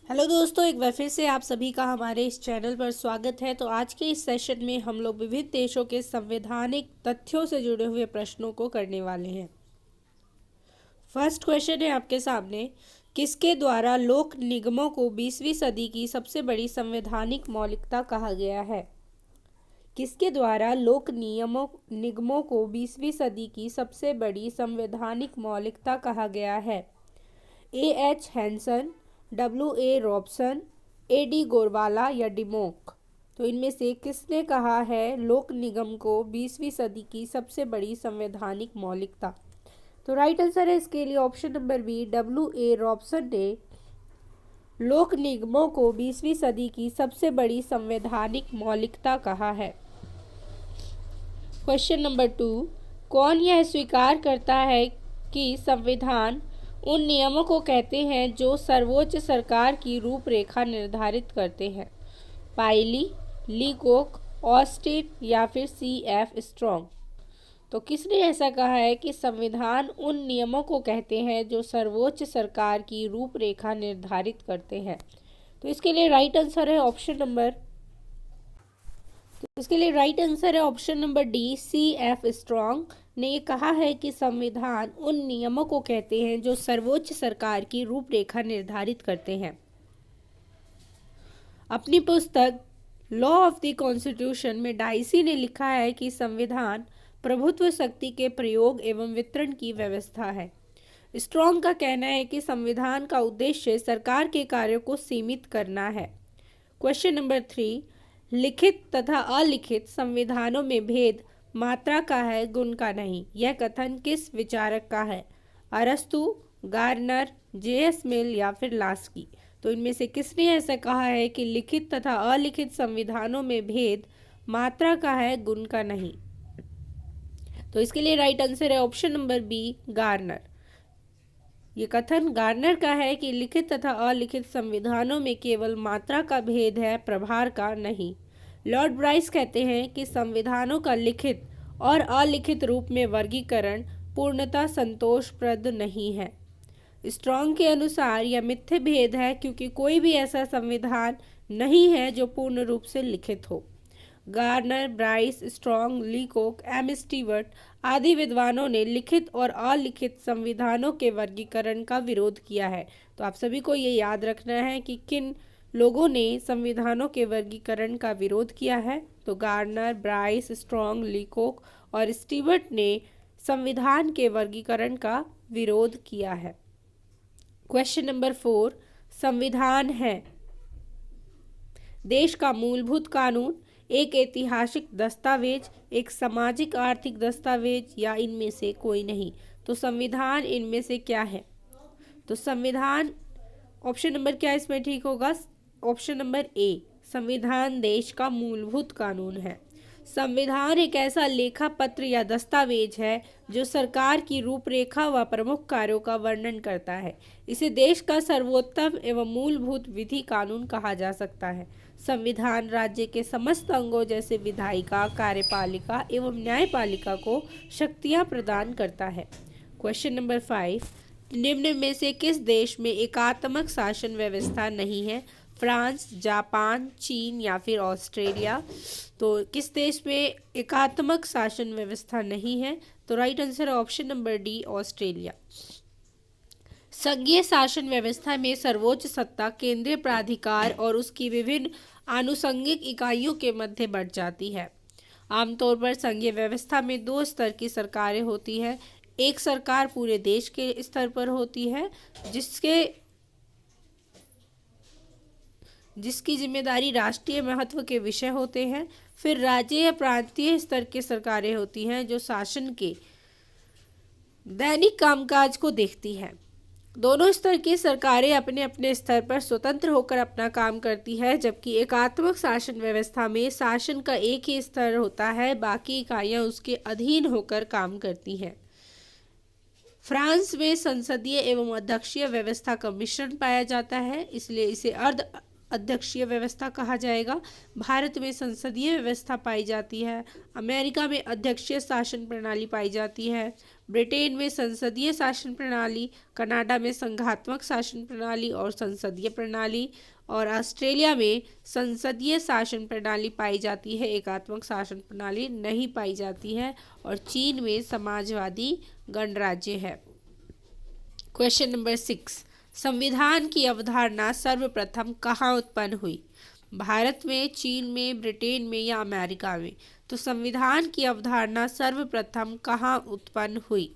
Hello दोस्तों, एक बार फिर से आप सभी का हमारे इस चैनल पर स्वागत है। तो आज के इस सेशन में हम लोग विविध देशों के संवैधानिक तथ्यों से जुड़े हुए प्रश्नों को करने वाले हैं। फर्स्ट क्वेश्चन है आपके सामने, किसके द्वारा लोक निगमों को 20वीं सदी की सबसे बड़ी संवैधानिक मौलिकता कहा गया है? किसके द्वारा लोक निगमों को 20वीं सदी की सबसे बड़ी संवैधानिक मौलिकता कहा गया है? एच हैंसन, ए रॉबसन, डी गोरवाला या डिमोक? तो इनमें से किसने कहा है लोक निगम को 20वीं सदी की सबसे बड़ी संवैधानिक मौलिकता? तो राइट आंसर है इसके लिए ऑप्शन नंबर बी, ए रॉबसन ने लोक निगमों को 20वीं सदी की सबसे बड़ी संवैधानिक मौलिकता कहा है। क्वेश्चन नंबर 2, कौन यह स्वीकार करता है कि संविधान उन नियमों को कहते हैं जो सर्वोच्च सरकार की रूपरेखा निर्धारित करते हैं? पाइली, लीकोक, ऑस्टिन या फिर C.F. स्ट्रॉन्ग? तो किसने ऐसा कहा है कि संविधान उन नियमों को कहते हैं जो सर्वोच्च सरकार की रूपरेखा निर्धारित करते हैं? तो इसके लिए राइट आंसर है option number D, C.F. Strong ने ये कहा है कि संविधान उन नियमों को कहते हैं जो सर्वोच्च सरकार की रूपरेखा निर्धारित करते हैं। अपनी पुस्तक लॉ ऑफ द कॉन्स्टिट्यूशन में डाइसी ने लिखा है कि संविधान प्रभुत्व शक्ति के प्रयोग एवं वितरण की व्यवस्था है। स्ट्रॉन्ग का कहना है कि संविधान का उद्देश्य सरकार के कार्यों को सीमित करना है। क्वेश्चन नंबर 3, लिखित तथा अलिखित संविधानों में भेद मात्रा का है, गुण का नहीं। यह कथन किस विचारक का है? अरस्तु, गार्नर, J.S. मिल या फिर लास्की? तो इनमें से किसने ऐसा कहा है कि लिखित तथा अलिखित संविधानों में भेद मात्रा का है, गुण का नहीं? तो इसके लिए राइट आंसर है ऑप्शन नंबर बी, गार्नर। ये कथन गार्नर का है कि लिखित तथा अलिखित संविधानों में केवल मात्रा का भेद है, प्रभार का नहीं। लॉर्ड ब्राइस कहते हैं कि संविधानों का लिखित और अलिखित रूप में वर्गीकरण पूर्णतः संतोषप्रद नहीं है। स्ट्रॉन्ग के अनुसार यह मिथ्य भेद है क्योंकि कोई भी ऐसा संविधान नहीं है जो पूर्ण रूप से लिखित हो। Garner, Bryce, Strong, Leacock, M Stewart आदि विद्वानों ने लिखित और अलिखित संविधानों के वर्गीकरण का विरोध किया है। तो आप सभी को ये याद रखना है कि किन लोगों ने संविधानों के वर्गीकरण का विरोध किया है। तो गार्नर, ब्राइस, स्ट्रॉन्ग, लीकोक और स्टीवर्ट ने संविधान के वर्गीकरण का विरोध किया है। क्वेश्चन नंबर 4, संविधान है देश का मूलभूत कानून, एक ऐतिहासिक दस्तावेज, एक सामाजिक आर्थिक दस्तावेज या इनमें से कोई नहीं? तो संविधान इनमें से क्या है? तो संविधान ऑप्शन नंबर क्या इसमें ठीक होगा? ऑप्शन नंबर ए, संविधान देश का मूलभूत कानून है। संविधान एक ऐसा लेखा पत्र या दस्तावेज है जो सरकार की रूपरेखा व प्रमुख कार्यों का वर्णन करता है। इसे देश का सर्वोत्तम एवं मूलभूत विधि कानून कहा जा सकता है। संविधान राज्य के समस्त अंगों जैसे विधायिका, कार्यपालिका एवं न्यायपालिका को शक्तियां प्रदान करता है। क्वेश्चन नंबर 5, निम्न में से किस देश में एकात्मक शासन व्यवस्था नहीं है? फ्रांस, जापान, चीन या फिर ऑस्ट्रेलिया? तो किस देश में एकात्मक शासन व्यवस्था नहीं है? तो राइट आंसर है ऑप्शन नंबर डी, ऑस्ट्रेलिया। संघीय शासन व्यवस्था में सर्वोच्च सत्ता केंद्रीय प्राधिकार और उसकी विभिन्न आनुषंगिक इकाइयों के मध्य बढ़ जाती है। आमतौर पर संघीय व्यवस्था में 2 स्तर की सरकारें होती है। एक सरकार पूरे देश के स्तर पर होती है जिसकी जिम्मेदारी राष्ट्रीय महत्व के विषय होते हैं। फिर राज्य या प्रांतीय स्तर की सरकारें होती हैं जो शासन के दैनिक कामकाज को देखती हैं। दोनों स्तर की सरकारें अपने अपने स्तर पर स्वतंत्र होकर अपना काम करती है, जबकि एकात्मक शासन व्यवस्था में शासन का एक ही स्तर होता है, बाकी इकाइयां उसके अधीन होकर काम करती हैं। फ्रांस में संसदीय एवं अध्यक्षीय व्यवस्था का मिश्रण पाया जाता है, इसलिए इसे अर्ध अध्यक्षीय व्यवस्था कहा जाएगा। भारत में संसदीय व्यवस्था पाई जाती है। अमेरिका में अध्यक्षीय शासन प्रणाली पाई जाती है। ब्रिटेन में संसदीय शासन प्रणाली, कनाडा में संघात्मक शासन प्रणाली और संसदीय प्रणाली, और ऑस्ट्रेलिया में संसदीय शासन प्रणाली पाई जाती है, एकात्मक शासन प्रणाली नहीं पाई जाती है, और चीन में समाजवादी गणराज्य है। क्वेश्चन नंबर 6, संविधान की अवधारणा सर्वप्रथम कहाँ उत्पन्न हुई? भारत में, चीन में, ब्रिटेन में या अमेरिका में? तो संविधान की अवधारणा सर्वप्रथम कहाँ उत्पन्न हुई?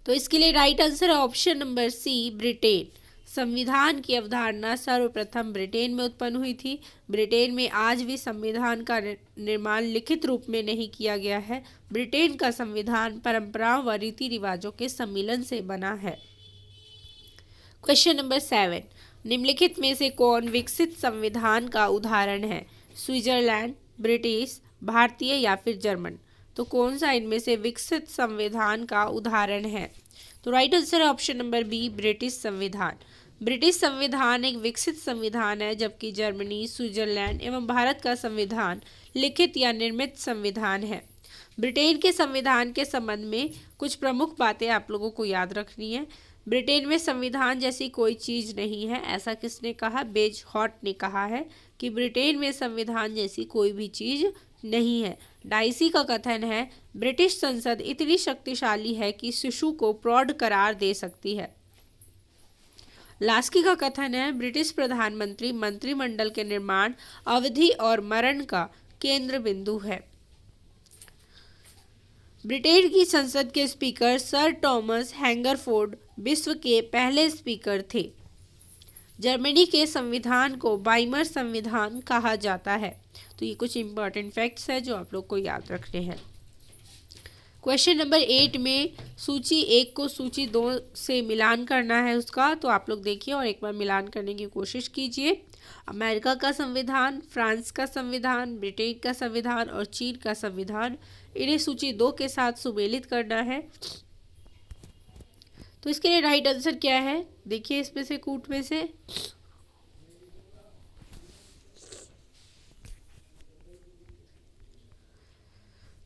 तो इसके लिए राइट आंसर है ऑप्शन नंबर सी, ब्रिटेन। संविधान की अवधारणा सर्वप्रथम ब्रिटेन में उत्पन्न हुई थी। ब्रिटेन में आज भी संविधान का निर्माण लिखित रूप में नहीं किया गया है। ब्रिटेन का संविधान परंपराओं व रीति रिवाजों के सम्मिलन से बना है। क्वेश्चन नंबर 7, निम्नलिखित में से कौन विकसित संविधान का उदाहरण है? स्विट्जरलैंड, ब्रिटिश, भारतीय या फिर जर्मन? तो कौन सा इनमें से विकसित संविधान का उदाहरण है? तो राइट आंसर है ऑप्शन नंबर बी, ब्रिटिश संविधान। ब्रिटिश संविधान एक विकसित संविधान है, जबकि जर्मनी, स्विट्जरलैंड एवं भारत का संविधान लिखित या निर्मित संविधान है। ब्रिटेन के संविधान के संबंध में कुछ प्रमुख बातें आप लोगों को याद रखनी है। ब्रिटेन में संविधान जैसी कोई चीज नहीं है। ऐसा किसने कहा? बेज हॉट ने कहा है कि ब्रिटेन में संविधान जैसी कोई भी चीज नहीं है। डाइसी का कथन है, ब्रिटिश संसद इतनी शक्तिशाली है कि शिशु को प्रौढ़ करार दे सकती है। लास्की का कथन है, ब्रिटिश प्रधानमंत्री मंत्रिमंडल के निर्माण, अवधि और मरण का केंद्र बिंदु है। ब्रिटेन की संसद के स्पीकर सर टॉमस हैंगरफोर्ड विश्व के पहले स्पीकर थे। जर्मनी के संविधान को वाइमर संविधान कहा जाता है। तो ये कुछ इंपॉर्टेंट फैक्ट्स है जो आप लोग को याद रखने हैं। क्वेश्चन नंबर 8 में सूची 1 को सूची 2 से मिलान करना है उसका, तो आप लोग देखिए और एक बार मिलान करने की कोशिश कीजिए। अमेरिका का संविधान, फ्रांस का संविधान, ब्रिटेन का संविधान और चीन का संविधान, इन्हें सूची 2 के साथ सुमेलित करना है। तो इसके लिए राइट आंसर क्या है? देखिए इसमें से कूट में से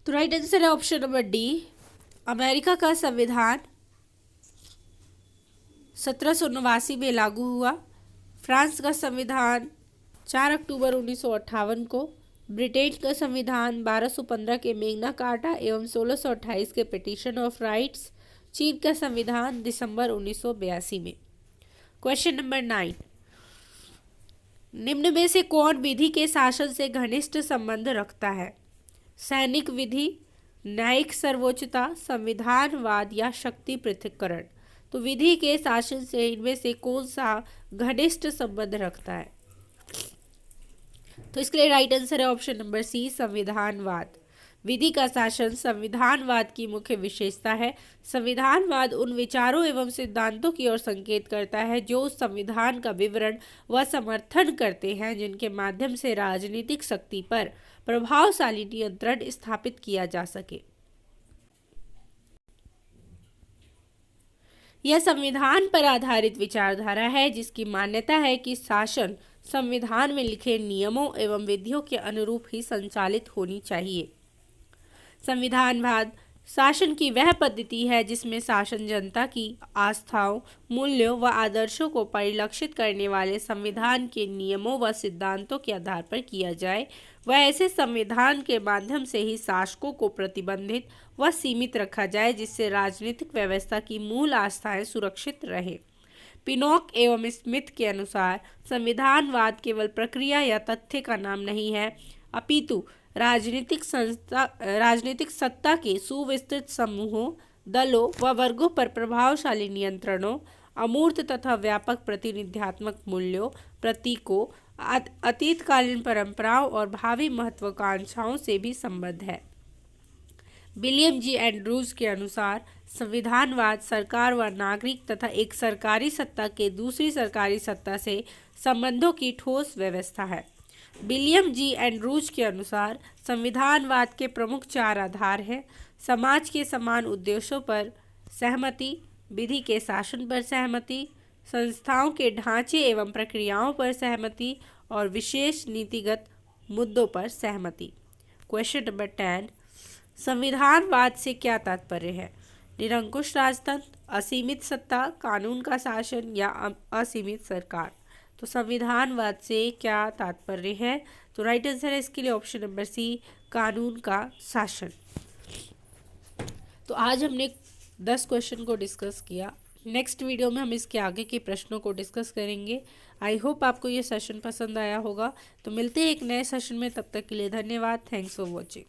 तो राइट आंसर है ऑप्शन नंबर डी। अमेरिका का संविधान 1789 में लागू हुआ। फ्रांस का संविधान 4 अक्टूबर 1958 को। ब्रिटेन का संविधान 1215 के मैग्ना कार्टा एवं 1628 के पिटीशन ऑफ राइट्स। चीन का संविधान दिसंबर 1982 में। क्वेश्चन नंबर 9, निम्न में से कौन विधि के शासन से घनिष्ठ संबंध रखता है? सैनिक विधि, न्यायिक सर्वोच्चता, संविधानवाद या शक्ति पृथक्करण? तो विधि के शासन से इनमें से कौन सा घनिष्ठ संबंध रखता है? तो इसके लिए राइट आंसर है ऑप्शन नंबर सी, संविधानवाद। विधि का शासन संविधानवाद की मुख्य विशेषता है। संविधानवाद उन विचारों एवं सिद्धांतों की ओर संकेत करता है जो उस संविधान का विवरण व समर्थन करते हैं जिनके माध्यम से राजनीतिक शक्ति पर प्रभावशाली नियंत्रण स्थापित किया जा सके। यह संविधान पर आधारित विचारधारा है जिसकी मान्यता है कि शासन संविधान में लिखे नियमों एवं विधियों के अनुरूप ही संचालित होनी चाहिए। संविधानवाद शासन की वह पद्धति है जिसमें शासन जनता की आस्थाओं, मूल्यों व आदर्शों को परिलक्षित करने वाले संविधान के नियमों व सिद्धांतों के आधार पर किया जाए। वह ऐसे संविधान के माध्यम से ही शासकों को प्रतिबंधित व सीमित रखा जाए जिससे राजनीतिक व्यवस्था की मूल आस्थाएं सुरक्षित रहे। पिनॉक एवं स्मिथ के अनुसार संविधानवाद केवल प्रक्रिया या तथ्य का नाम नहीं है, अपितु राजनीतिक सत्ता के सुविस्तृत समूहों, दलों व वर्गों पर प्रभावशाली नियंत्रणों, अमूर्त तथा व्यापक प्रतिनिध्यात्मक मूल्यों, प्रतीकों, अतीतकालीन परंपराओं और भावी महत्वाकांक्षाओं से भी संबद्ध है। विलियम जी एंड्रूज के अनुसार संविधानवाद सरकार व नागरिक तथा एक सरकारी सत्ता के दूसरी सरकारी सत्ता से संबंधों की ठोस व्यवस्था है। विलियम जी एंड्रूज के अनुसार संविधानवाद के प्रमुख 4 आधार हैं: समाज के समान उद्देश्यों पर सहमति, विधि के शासन पर सहमति, संस्थाओं के ढांचे एवं प्रक्रियाओं पर सहमति और विशेष नीतिगत मुद्दों पर सहमति। क्वेश्चन नंबर 10, संविधानवाद से क्या तात्पर्य है? निरंकुश राजतंत्र, असीमित सत्ता, कानून का शासन या असीमित सरकार। तो संविधानवाद से क्या तात्पर्य है? तो राइट आंसर है इसके लिए ऑप्शन नंबर सी, कानून का शासन। तो आज हमने 10 क्वेश्चन को डिस्कस किया। नेक्स्ट वीडियो में हम इसके आगे के प्रश्नों को डिस्कस करेंगे। आई होप आपको ये सेशन पसंद आया होगा। तो मिलते हैं एक नए सेशन में, तब तक के लिए धन्यवाद। Thanks for watching.